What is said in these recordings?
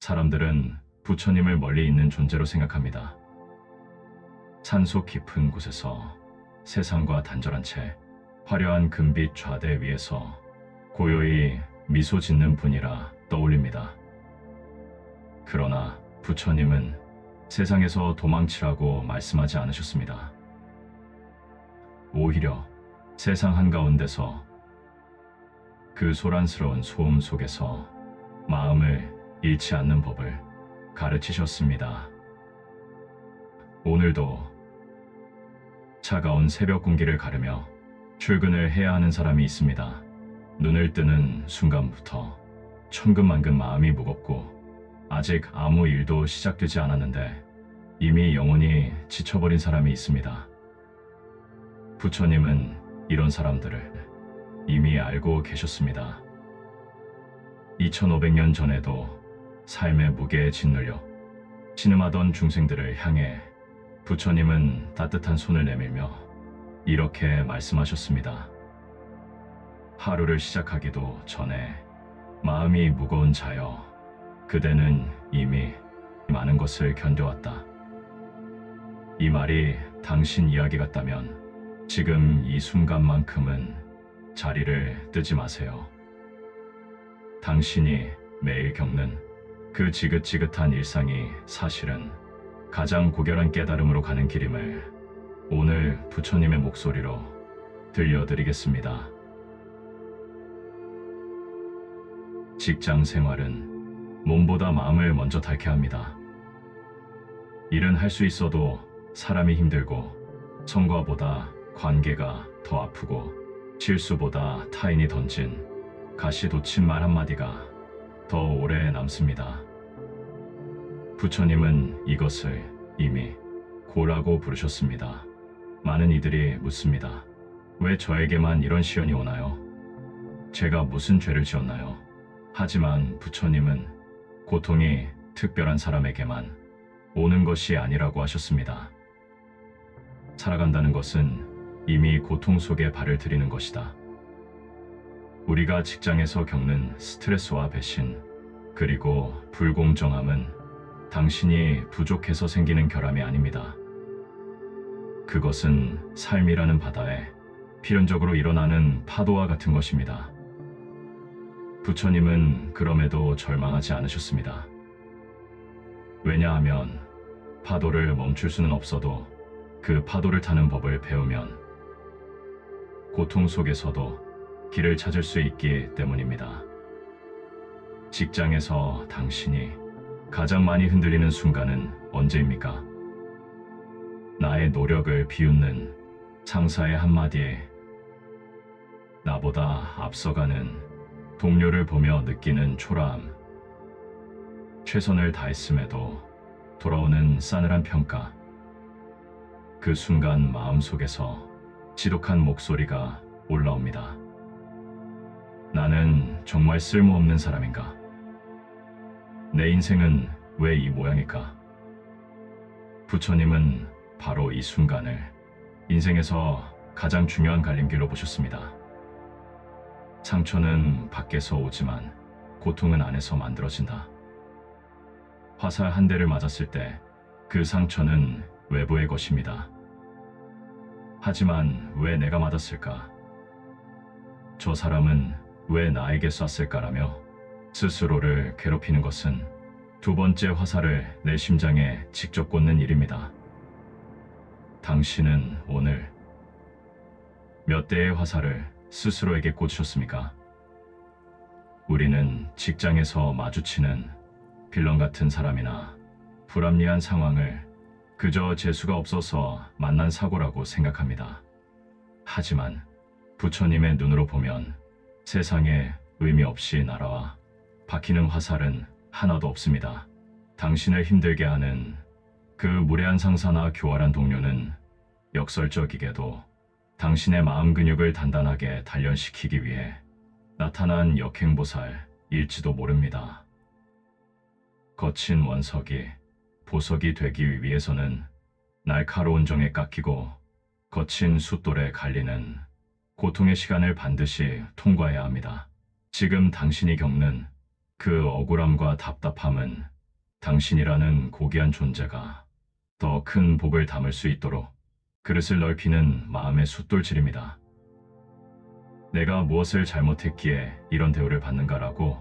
사람들은 부처님을 멀리 있는 존재로 생각합니다. 산속 깊은 곳에서 세상과 단절한 채 화려한 금빛 좌대 위에서 고요히 미소 짓는 분이라 떠올립니다. 그러나 부처님은 세상에서 도망치라고 말씀하지 않으셨습니다. 오히려 세상 한가운데서 그 소란스러운 소음 속에서 마음을 잃지 않는 법을 가르치셨습니다. 오늘도 차가운 새벽 공기를 가르며 출근을 해야 하는 사람이 있습니다. 눈을 뜨는 순간부터 천근만근 마음이 무겁고 아직 아무 일도 시작되지 않았는데 이미 영혼이 지쳐버린 사람이 있습니다. 부처님은 이런 사람들을 이미 알고 계셨습니다. 2500년 전에도 삶의 무게에 짓눌려 신음하던 중생들을 향해 부처님은 따뜻한 손을 내밀며 이렇게 말씀하셨습니다. 하루를 시작하기도 전에 마음이 무거운 자여, 그대는 이미 많은 것을 견뎌왔다. 이 말이 당신 이야기 같다면 지금 이 순간만큼은 자리를 뜨지 마세요. 당신이 매일 겪는 그 지긋지긋한 일상이 사실은 가장 고결한 깨달음으로 가는 길임을 오늘 부처님의 목소리로 들려드리겠습니다. 직장 생활은 몸보다 마음을 먼저 닳게 합니다. 일은 할 수 있어도 사람이 힘들고 성과보다 관계가 더 아프고 실수보다 타인이 던진 가시 돋친 말 한마디가 더 오래 남습니다. 부처님은 이것을 이미 고라고 부르셨습니다. 많은 이들이 묻습니다. 왜 저에게만 이런 시련이 오나요? 제가 무슨 죄를 지었나요? 하지만 부처님은 고통이 특별한 사람에게만 오는 것이 아니라고 하셨습니다. 살아간다는 것은 이미 고통 속에 발을 들이는 것이다. 우리가 직장에서 겪는 스트레스와 배신, 그리고 불공정함은 당신이 부족해서 생기는 결함이 아닙니다. 그것은 삶이라는 바다에 필연적으로 일어나는 파도와 같은 것입니다. 부처님은 그럼에도 절망하지 않으셨습니다. 왜냐하면 파도를 멈출 수는 없어도 그 파도를 타는 법을 배우면 고통 속에서도 길을 찾을 수 있기 때문입니다. 직장에서 당신이 가장 많이 흔들리는 순간은 언제입니까? 나의 노력을 비웃는 상사의 한마디에 나보다 앞서가는 동료를 보며 느끼는 초라함, 최선을 다했음에도 돌아오는 싸늘한 평가, 그 순간 마음속에서 지독한 목소리가 올라옵니다. 나는 정말 쓸모없는 사람인가? 내 인생은 왜 이 모양일까? 부처님은 바로 이 순간을 인생에서 가장 중요한 갈림길로 보셨습니다. 상처는 밖에서 오지만 고통은 안에서 만들어진다. 화살 한 대를 맞았을 때 그 상처는 외부의 것입니다. 하지만 왜 내가 맞았을까? 저 사람은 왜 나에게 쐈을까라며 스스로를 괴롭히는 것은 두 번째 화살을 내 심장에 직접 꽂는 일입니다. 당신은 오늘 몇 대의 화살을 스스로에게 꽂으셨습니까? 우리는 직장에서 마주치는 빌런 같은 사람이나 불합리한 상황을 그저 재수가 없어서 만난 사고라고 생각합니다. 하지만 부처님의 눈으로 보면 세상에 의미 없이 날아와 박히는 화살은 하나도 없습니다. 당신을 힘들게 하는 그 무례한 상사나 교활한 동료는 역설적이게도 당신의 마음 근육을 단단하게 단련시키기 위해 나타난 역행보살일지도 모릅니다. 거친 원석이 보석이 되기 위해서는 날카로운 정에 깎이고 거친 숫돌에 갈리는 고통의 시간을 반드시 통과해야 합니다. 지금 당신이 겪는 그 억울함과 답답함은 당신이라는 고귀한 존재가 더 큰 복을 담을 수 있도록 그릇을 넓히는 마음의 숫돌질입니다. 내가 무엇을 잘못했기에 이런 대우를 받는가라고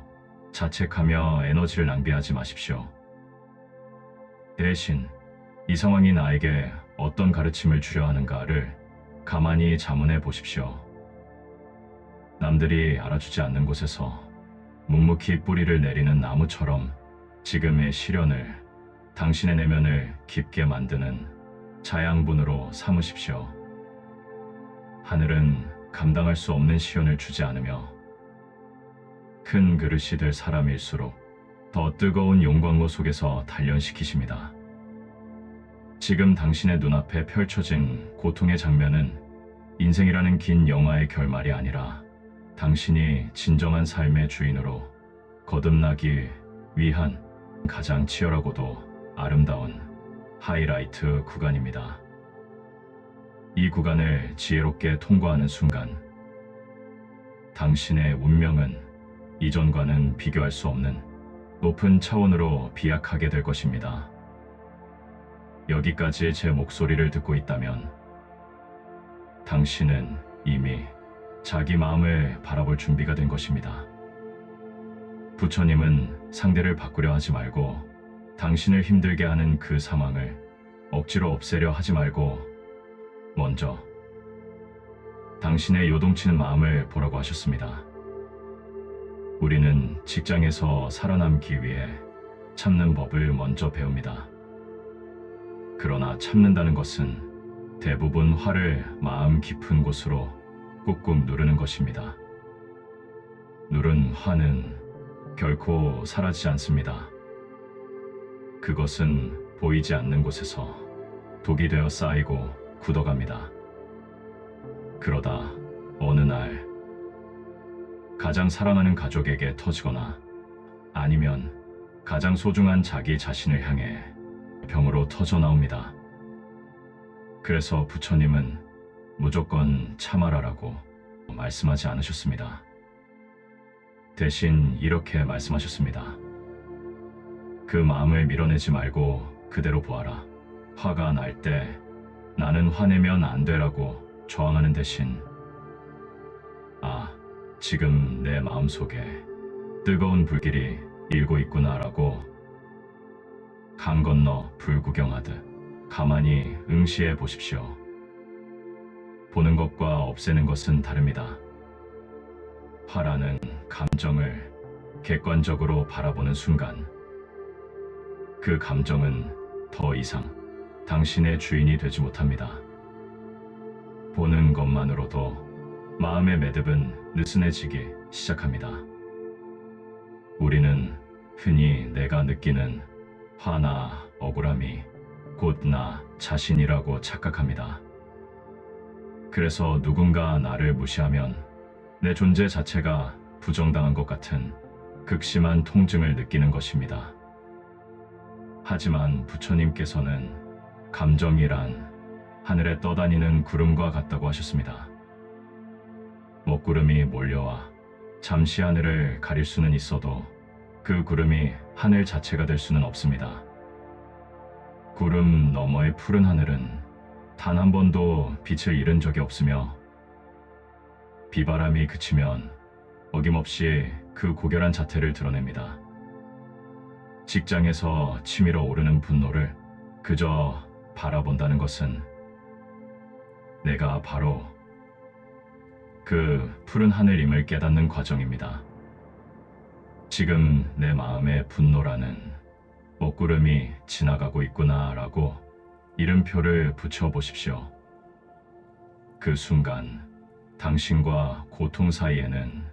자책하며 에너지를 낭비하지 마십시오. 대신 이 상황이 나에게 어떤 가르침을 주려 하는가를 가만히 자문해 보십시오. 남들이 알아주지 않는 곳에서 묵묵히 뿌리를 내리는 나무처럼 지금의 시련을 당신의 내면을 깊게 만드는 자양분으로 삼으십시오. 하늘은 감당할 수 없는 시련을 주지 않으며 큰 그릇이 될 사람일수록 더 뜨거운 용광로 속에서 단련시키십니다. 지금 당신의 눈앞에 펼쳐진 고통의 장면은 인생이라는 긴 영화의 결말이 아니라 당신이 진정한 삶의 주인으로 거듭나기 위한 가장 치열하고도 아름다운 하이라이트 구간입니다. 이 구간을 지혜롭게 통과하는 순간 당신의 운명은 이전과는 비교할 수 없는 높은 차원으로 비약하게 될 것입니다. 여기까지 제 목소리를 듣고 있다면 당신은 이미 자기 마음을 바라볼 준비가 된 것입니다. 부처님은 상대를 바꾸려 하지 말고 당신을 힘들게 하는 그 상황을 억지로 없애려 하지 말고 먼저 당신의 요동치는 마음을 보라고 하셨습니다. 우리는 직장에서 살아남기 위해 참는 법을 먼저 배웁니다. 그러나 참는다는 것은 대부분 화를 마음 깊은 곳으로 꾹꾹 누르는 것입니다. 누른 화는 결코 사라지지 않습니다. 그것은 보이지 않는 곳에서 독이 되어 쌓이고 굳어갑니다. 그러다 어느 날 가장 사랑하는 가족에게 터지거나 아니면 가장 소중한 자기 자신을 향해 병으로 터져 나옵니다. 그래서 부처님은 무조건 참아라라고 말씀하지 않으셨습니다. 대신 이렇게 말씀하셨습니다. 그 마음을 밀어내지 말고 그대로 보아라. 화가 날 때 나는 화내면 안 돼라고 저항하는 대신 지금 내 마음속에 뜨거운 불길이 일고 있구나라고 강 건너 불 구경하듯 가만히 응시해 보십시오. 보는 것과 없애는 것은 다릅니다. 화라는 감정을 객관적으로 바라보는 순간 그 감정은 더 이상 당신의 주인이 되지 못합니다. 보는 것만으로도 마음의 매듭은 느슨해지기 시작합니다. 우리는 흔히 내가 느끼는 화나 억울함이 곧 나 자신이라고 착각합니다. 그래서 누군가 나를 무시하면 내 존재 자체가 부정당한 것 같은 극심한 통증을 느끼는 것입니다. 하지만 부처님께서는 감정이란 하늘에 떠다니는 구름과 같다고 하셨습니다. 먹구름이 몰려와 잠시 하늘을 가릴 수는 있어도 그 구름이 하늘 자체가 될 수는 없습니다. 구름 너머의 푸른 하늘은 단 한 번도 빛을 잃은 적이 없으며 비바람이 그치면 어김없이 그 고결한 자태를 드러냅니다. 직장에서 치밀어 오르는 분노를 그저 바라본다는 것은 내가 바로 그 푸른 하늘임을 깨닫는 과정입니다. 지금 내 마음의 분노라는 먹구름이 지나가고 있구나라고 이름표를 붙여보십시오. 그 순간 당신과 고통 사이에는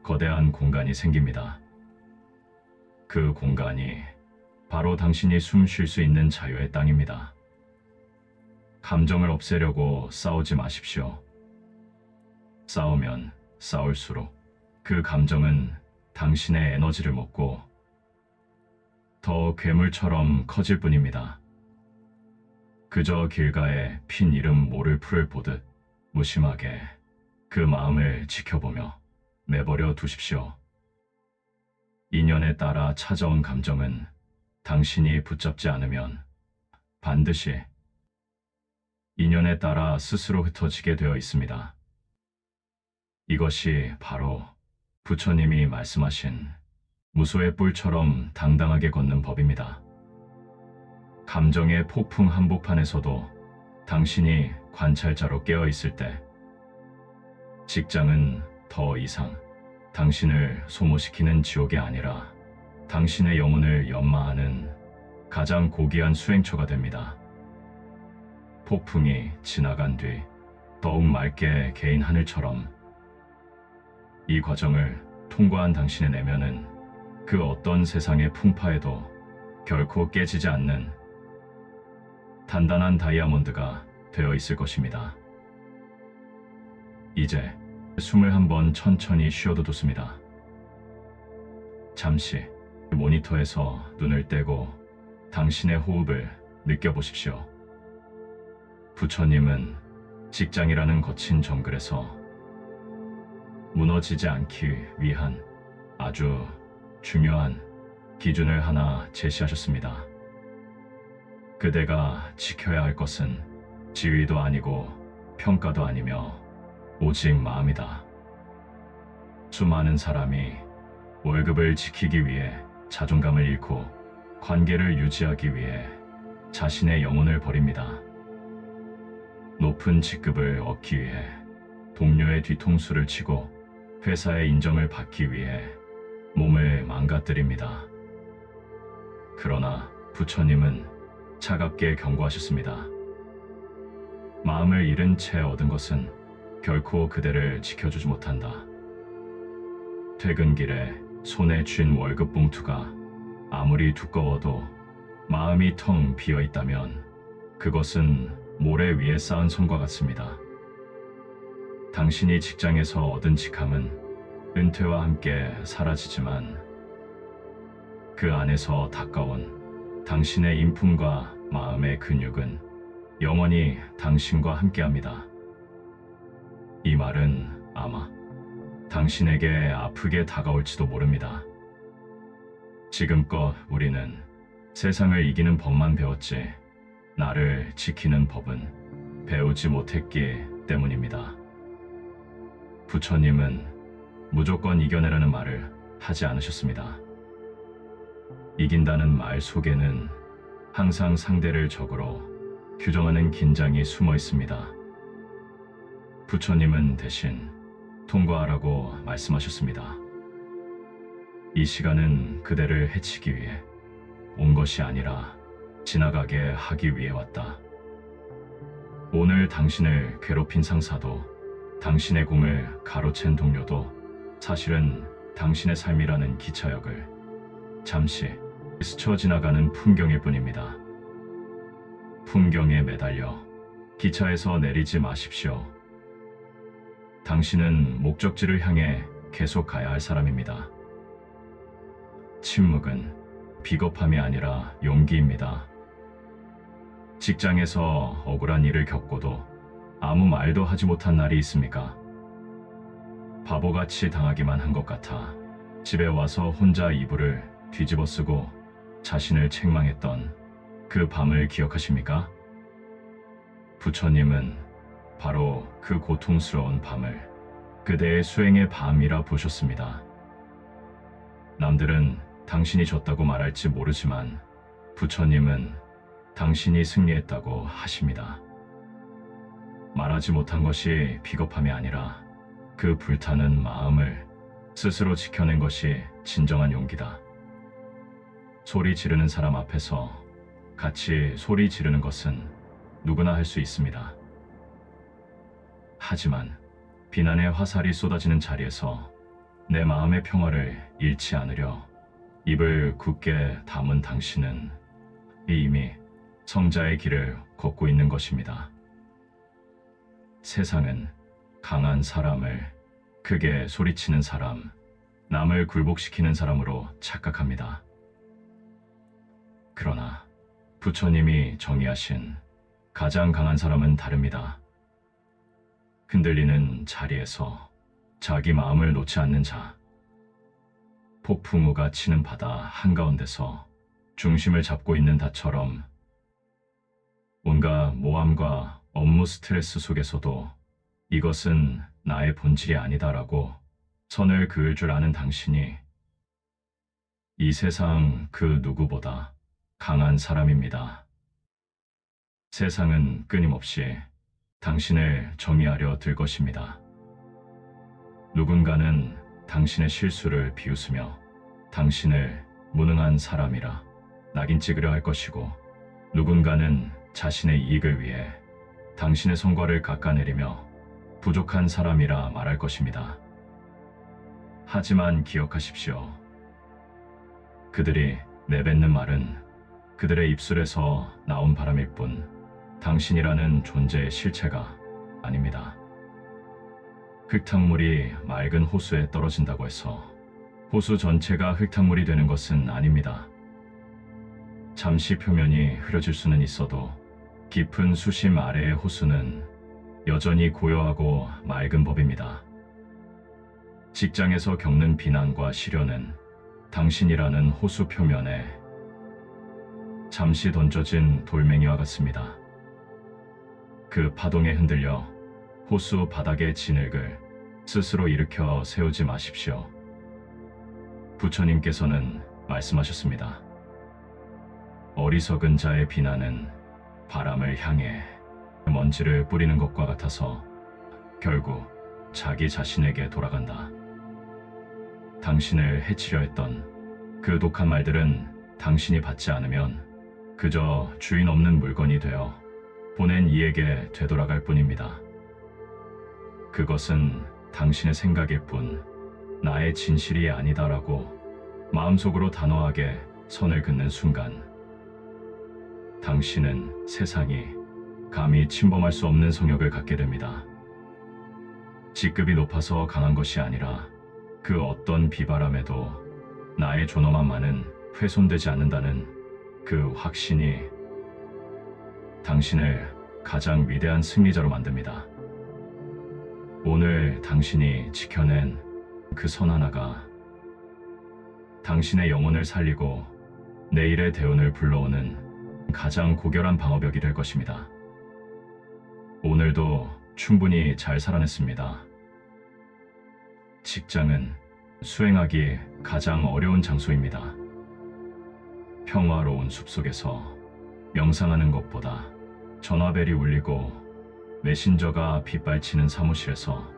거대한 공간이 생깁니다. 그 공간이 바로 당신이 숨 쉴 수 있는 자유의 땅입니다. 감정을 없애려고 싸우지 마십시오. 싸우면 싸울수록 그 감정은 당신의 에너지를 먹고 더 괴물처럼 커질 뿐입니다. 그저 길가에 핀 이름 모를 풀을 보듯 무심하게 그 마음을 지켜보며 내버려 두십시오. 인연에 따라 찾아온 감정은 당신이 붙잡지 않으면 반드시 인연에 따라 스스로 흩어지게 되어 있습니다. 이것이 바로 부처님이 말씀하신 무소의 뿔처럼 당당하게 걷는 법입니다. 감정의 폭풍 한복판에서도 당신이 관찰자로 깨어 있을 때 직장은 더 이상 당신을 소모시키는 지옥이 아니라 당신의 영혼을 연마하는 가장 고귀한 수행처가 됩니다. 폭풍이 지나간 뒤 더욱 맑게 개인 하늘처럼 이 과정을 통과한 당신의 내면은 그 어떤 세상의 풍파에도 결코 깨지지 않는 단단한 다이아몬드가 되어 있을 것입니다. 이제 숨을 한번 천천히 쉬어도 좋습니다. 잠시 모니터에서 눈을 떼고 당신의 호흡을 느껴보십시오. 부처님은 직장이라는 거친 정글에서 무너지지 않기 위한 아주 중요한 기준을 하나 제시하셨습니다. 그대가 지켜야 할 것은 지위도 아니고 평가도 아니며 오직 마음이다. 수많은 사람이 월급을 지키기 위해 자존감을 잃고 관계를 유지하기 위해 자신의 영혼을 버립니다. 높은 직급을 얻기 위해 동료의 뒤통수를 치고 회사의 인정을 받기 위해 몸을 망가뜨립니다. 그러나 부처님은 차갑게 경고하셨습니다. 마음을 잃은 채 얻은 것은 결코 그대를 지켜주지 못한다. 퇴근길에 손에 쥔 월급 봉투가 아무리 두꺼워도 마음이 텅 비어 있다면 그것은 모래 위에 쌓은 손과 같습니다. 당신이 직장에서 얻은 직함은 은퇴와 함께 사라지지만 그 안에서 닦아온 당신의 인품과 마음의 근육은 영원히 당신과 함께합니다. 이 말은 아마 당신에게 아프게 다가올지도 모릅니다. 지금껏 우리는 세상을 이기는 법만 배웠지 나를 지키는 법은 배우지 못했기 때문입니다. 부처님은 무조건 이겨내라는 말을 하지 않으셨습니다. 이긴다는 말 속에는 항상 상대를 적으로 규정하는 긴장이 숨어 있습니다. 부처님은 대신 통과하라고 말씀하셨습니다. 이 시간은 그대를 해치기 위해 온 것이 아니라 지나가게 하기 위해 왔다. 오늘 당신을 괴롭힌 상사도 당신의 공을 가로챈 동료도 사실은 당신의 삶이라는 기차역을 잠시 스쳐 지나가는 풍경일 뿐입니다. 풍경에 매달려 기차에서 내리지 마십시오. 당신은 목적지를 향해 계속 가야 할 사람입니다. 침묵은 비겁함이 아니라 용기입니다. 직장에서 억울한 일을 겪고도 아무 말도 하지 못한 날이 있습니까? 바보같이 당하기만 한 것 같아 집에 와서 혼자 이불을 뒤집어 쓰고 자신을 책망했던 그 밤을 기억하십니까? 부처님은 바로 그 고통스러운 밤을 그대의 수행의 밤이라 보셨습니다. 남들은 당신이 졌다고 말할지 모르지만 부처님은 당신이 승리했다고 하십니다. 말하지 못한 것이 비겁함이 아니라 그 불타는 마음을 스스로 지켜낸 것이 진정한 용기다. 소리 지르는 사람 앞에서 같이 소리 지르는 것은 누구나 할 수 있습니다. 하지만 비난의 화살이 쏟아지는 자리에서 내 마음의 평화를 잃지 않으려 입을 굳게 다문 당신은 이미 성자의 길을 걷고 있는 것입니다. 세상은 강한 사람을 크게 소리치는 사람, 남을 굴복시키는 사람으로 착각합니다. 그러나 부처님이 정의하신 가장 강한 사람은 다릅니다. 흔들리는 자리에서 자기 마음을 놓지 않는 자. 폭풍우가 치는 바다 한가운데서 중심을 잡고 있는 닷처럼 온갖 모함과 업무 스트레스 속에서도 이것은 나의 본질이 아니다라고 선을 그을 줄 아는 당신이 이 세상 그 누구보다 강한 사람입니다. 세상은 끊임없이 당신을 정의하려 들 것입니다. 누군가는 당신의 실수를 비웃으며 당신을 무능한 사람이라 낙인 찍으려 할 것이고, 누군가는 자신의 이익을 위해 당신의 성과를 깎아내리며 부족한 사람이라 말할 것입니다. 하지만 기억하십시오. 그들이 내뱉는 말은 그들의 입술에서 나온 바람일 뿐 당신이라는 존재의 실체가 아닙니다. 흙탕물이 맑은 호수에 떨어진다고 해서 호수 전체가 흙탕물이 되는 것은 아닙니다. 잠시 표면이 흐려질 수는 있어도 깊은 수심 아래의 호수는 여전히 고요하고 맑은 법입니다. 직장에서 겪는 비난과 시련은 당신이라는 호수 표면에 잠시 던져진 돌멩이와 같습니다. 그 파동에 흔들려 호수 바닥의 진흙을 스스로 일으켜 세우지 마십시오. 부처님께서는 말씀하셨습니다. 어리석은 자의 비난은 바람을 향해 먼지를 뿌리는 것과 같아서 결국 자기 자신에게 돌아간다. 당신을 해치려 했던 그 독한 말들은 당신이 받지 않으면 그저 주인 없는 물건이 되어 보낸 이에게 되돌아갈 뿐입니다. 그것은 당신의 생각일 뿐 나의 진실이 아니다라고 마음속으로 단호하게 선을 긋는 순간, 당신은 세상이 감히 침범할 수 없는 성욕을 갖게 됩니다. 직급이 높아서 강한 것이 아니라 그 어떤 비바람에도 나의 존엄함만은 훼손되지 않는다는 그 확신이 당신을 가장 위대한 승리자로 만듭니다. 오늘 당신이 지켜낸 그 선 하나가 당신의 영혼을 살리고 내일의 대운을 불러오는 가장 고결한 방어벽이 될 것입니다. 오늘도 충분히 잘 살아냈습니다. 직장은 수행하기 가장 어려운 장소입니다. 평화로운 숲속에서 명상하는 것보다 전화벨이 울리고 메신저가 빗발치는 사무실에서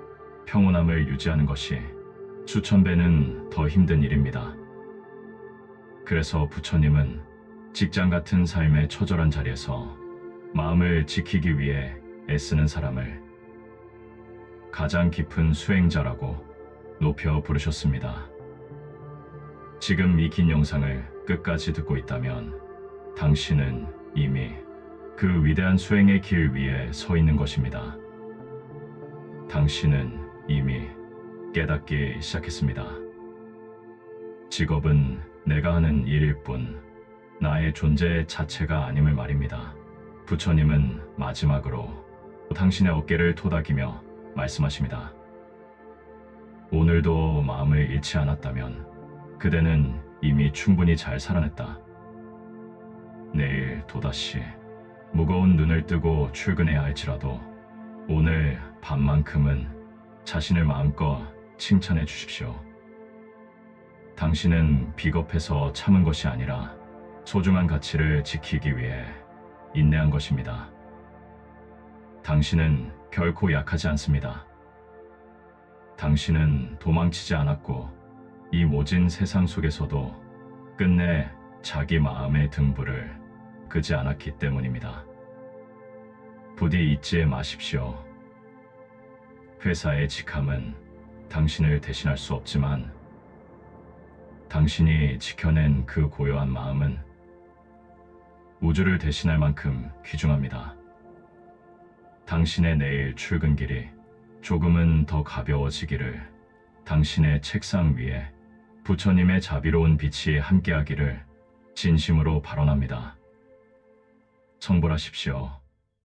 평온함을 유지하는 것이 수천 배는 더 힘든 일입니다. 그래서 부처님은 직장 같은 삶의 처절한 자리에서 마음을 지키기 위해 애쓰는 사람을 가장 깊은 수행자라고 높여 부르셨습니다. 지금 이 긴 영상을 끝까지 듣고 있다면 당신은 이미 그 위대한 수행의 길 위에 서 있는 것입니다. 당신은 이미 깨닫기 시작했습니다. 직업은 내가 하는 일일 뿐 나의 존재 자체가 아님을 말입니다. 부처님은 마지막으로 당신의 어깨를 토닥이며 말씀하십니다. 오늘도 마음을 잃지 않았다면 그대는 이미 충분히 잘 살아냈다. 내일 또다시 무거운 눈을 뜨고 출근해야 할지라도 오늘 밤만큼은 자신을 마음껏 칭찬해 주십시오. 당신은 비겁해서 참은 것이 아니라 소중한 가치를 지키기 위해 인내한 것입니다. 당신은 결코 약하지 않습니다. 당신은 도망치지 않았고 이 모진 세상 속에서도 끝내 자기 마음의 등불을 끄지 않았기 때문입니다. 부디 잊지 마십시오. 회사의 직함은 당신을 대신할 수 없지만 당신이 지켜낸 그 고요한 마음은 우주를 대신할 만큼 귀중합니다. 당신의 내일 출근길이 조금은 더 가벼워지기를 당신의 책상 위에 부처님의 자비로운 빛이 함께하기를 진심으로 발언합니다. 성불하십시오.